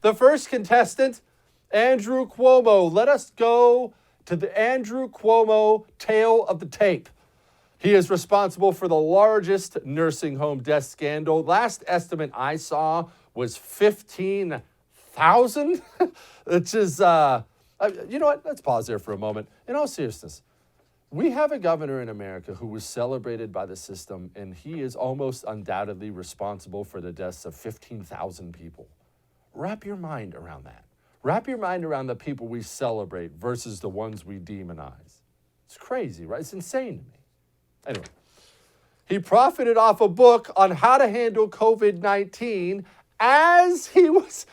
The first contestant, Andrew Cuomo. Let us go to the Andrew Cuomo tale of the tape. He is responsible for the largest nursing home death scandal. Last estimate I saw was 15,000, which is, you know what? Let's pause there for a moment. In all seriousness, we have a governor in America who was celebrated by the system, and he is almost undoubtedly responsible for the deaths of 15,000 people. Wrap your mind around that. Wrap your mind around the people we celebrate versus the ones we demonize. It's crazy, right? It's insane to me. Anyway, he profited off a book on how to handle COVID-19 as he was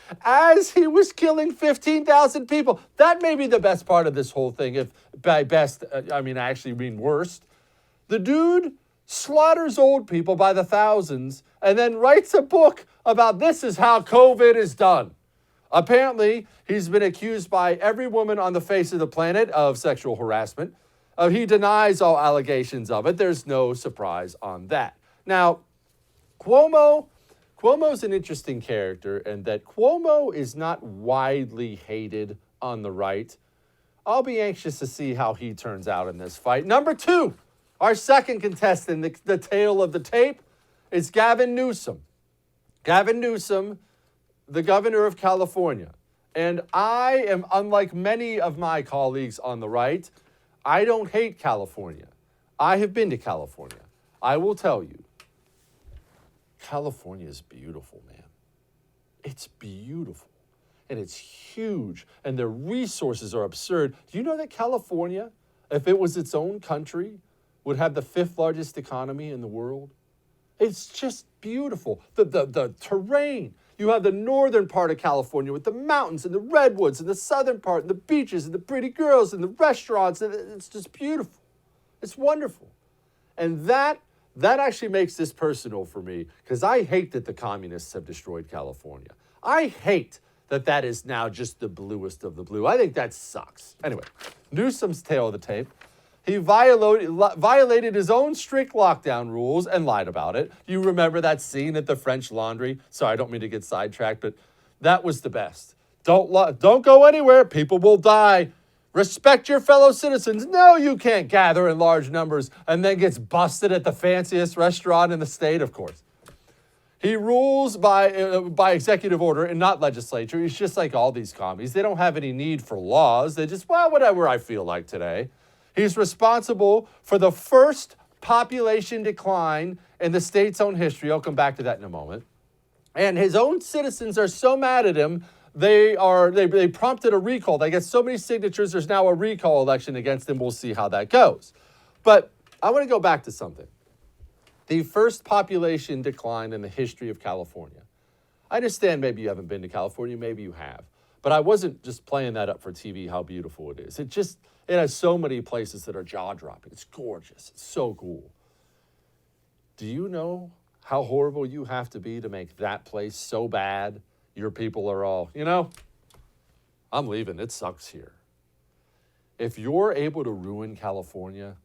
killing 15,000 people. That may be the best part of this whole thing. If by best, I actually mean worst. The dude slaughters old people by the thousands and then writes a book about this is how COVID is done. Apparently, he's been accused by every woman on the face of the planet of sexual harassment. He denies all allegations of it. There's no surprise on that. Now, Cuomo's an interesting character in that Cuomo is not widely hated on the right. I'll be anxious to see how he turns out in this fight. Number two, our second contestant, the tale of the tape, is Gavin Newsom. Gavin Newsom, the governor of California. And I am, unlike many of my colleagues on the right, I don't hate California. I have been to California. I will tell you, California is beautiful, man. It's beautiful. And it's huge. And the resources are absurd. Do you know that California, if it was its own country, would have the fifth largest economy in the world? It's just beautiful. The terrain. You have the northern part of California with the mountains and the redwoods, and the southern part and the beaches and the pretty girls and the restaurants. And it's just beautiful. It's wonderful. And that actually makes this personal for me, because I hate that the communists have destroyed California. I hate that is now just the bluest of the blue. I think that sucks. Anyway, Newsom's tale of the tape. He violated his own strict lockdown rules and lied about it. You remember that scene at the French Laundry? Sorry, I don't mean to get sidetracked, but that was the best. Don't go anywhere. People will die. Respect your fellow citizens. No, you can't gather in large numbers, and then gets busted at the fanciest restaurant in the state, of course. He rules by executive order and not legislature. He's just like all these commies. They don't have any need for laws. They just, whatever I feel like today. He's responsible for the first population decline in the state's own history. I'll come back to that in a moment. And his own citizens are so mad at him, they prompted a recall. They get so many signatures, there's now a recall election against him. We'll see how that goes. But I want to go back to something. The first population decline in the history of California. I understand maybe you haven't been to California, maybe you have. But I wasn't just playing that up for TV, how beautiful it is. It has so many places that are jaw-dropping. It's gorgeous. It's so cool. Do you know how horrible you have to be to make that place so bad your people are all, I'm leaving. It sucks here. If you're able to ruin California,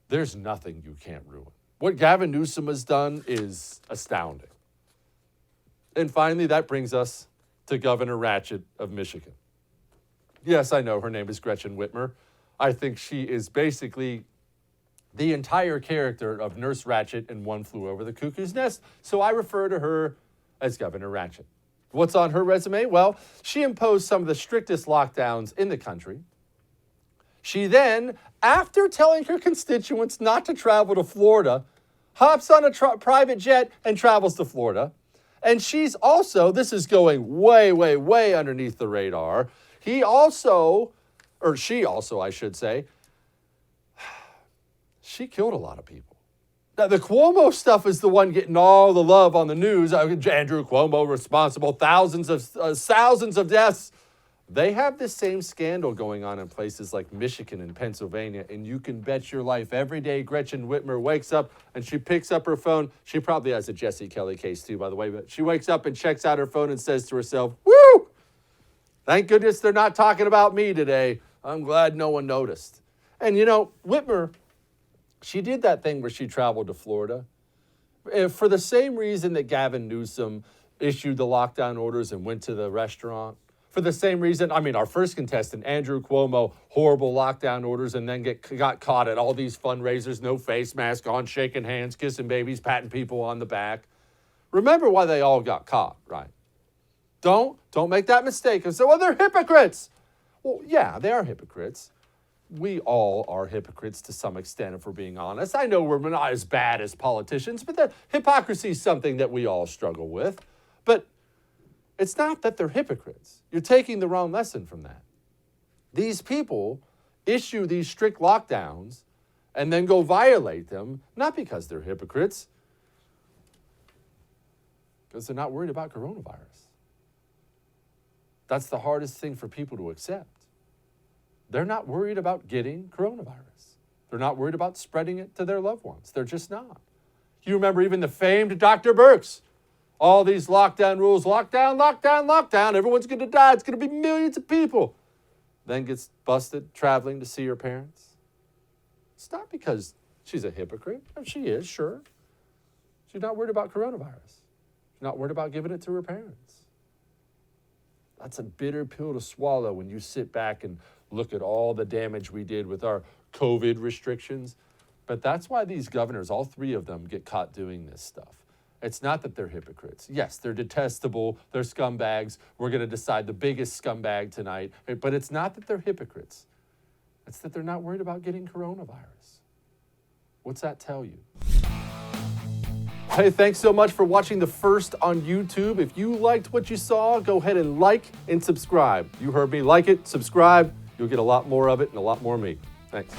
there's nothing you can't ruin. What Gavin Newsom has done is astounding. And finally, that brings us to Governor Ratchet of Michigan. Yes, I know her name is Gretchen Whitmer. I think she is basically the entire character of Nurse Ratchet in One Flew Over the Cuckoo's Nest, so I refer to her as Governor Ratchet. What's on her resume? Well, she imposed some of the strictest lockdowns in the country. She then, after telling her constituents not to travel to Florida, hops on a private jet and travels to Florida. And she's also, this is going way, way, way underneath the radar. She also, I should say, she killed a lot of people. Now, the Cuomo stuff is the one getting all the love on the news. Andrew Cuomo responsible, thousands of deaths. They have this same scandal going on in places like Michigan and Pennsylvania, and you can bet your life every day Gretchen Whitmer wakes up and she picks up her phone. She probably has a Jesse Kelly case too, by the way, but she wakes up and checks out her phone and says to herself, woo, thank goodness they're not talking about me today. I'm glad no one noticed. And Whitmer, she did that thing where she traveled to Florida for the same reason that Gavin Newsom issued the lockdown orders and went to the restaurant. For the same reason, I mean, our first contestant, Andrew Cuomo, horrible lockdown orders, and then got caught at all these fundraisers, no face mask on, shaking hands, kissing babies, patting people on the back. Remember why they all got caught, right? Don't make that mistake and say, well, they're hypocrites. Well, yeah, they are hypocrites. We all are hypocrites to some extent, if we're being honest. I know we're not as bad as politicians, but the hypocrisy is something that we all struggle with. But it's not that they're hypocrites. You're taking the wrong lesson from that. These people issue these strict lockdowns and then go violate them, not because they're hypocrites, because they're not worried about coronavirus. That's the hardest thing for people to accept. They're not worried about getting coronavirus. They're not worried about spreading it to their loved ones. They're just not. You remember even the famed Dr. Birx. All these lockdown rules, lockdown, lockdown, lockdown. Everyone's going to die. It's going to be millions of people. Then gets busted traveling to see her parents. It's not because she's a hypocrite. She is, sure. She's not worried about coronavirus. She's not worried about giving it to her parents. That's a bitter pill to swallow when you sit back and look at all the damage we did with our COVID restrictions. But that's why these governors, all three of them, get caught doing this stuff. It's not that they're hypocrites. Yes, they're detestable. They're scumbags. We're going to decide the biggest scumbag tonight. But it's not that they're hypocrites. It's that they're not worried about getting coronavirus. What's that tell you? Hey, thanks so much for watching The First on YouTube. If you liked what you saw, go ahead and like and subscribe. You heard me. Like it, subscribe. You'll get a lot more of it and a lot more of me. Thanks.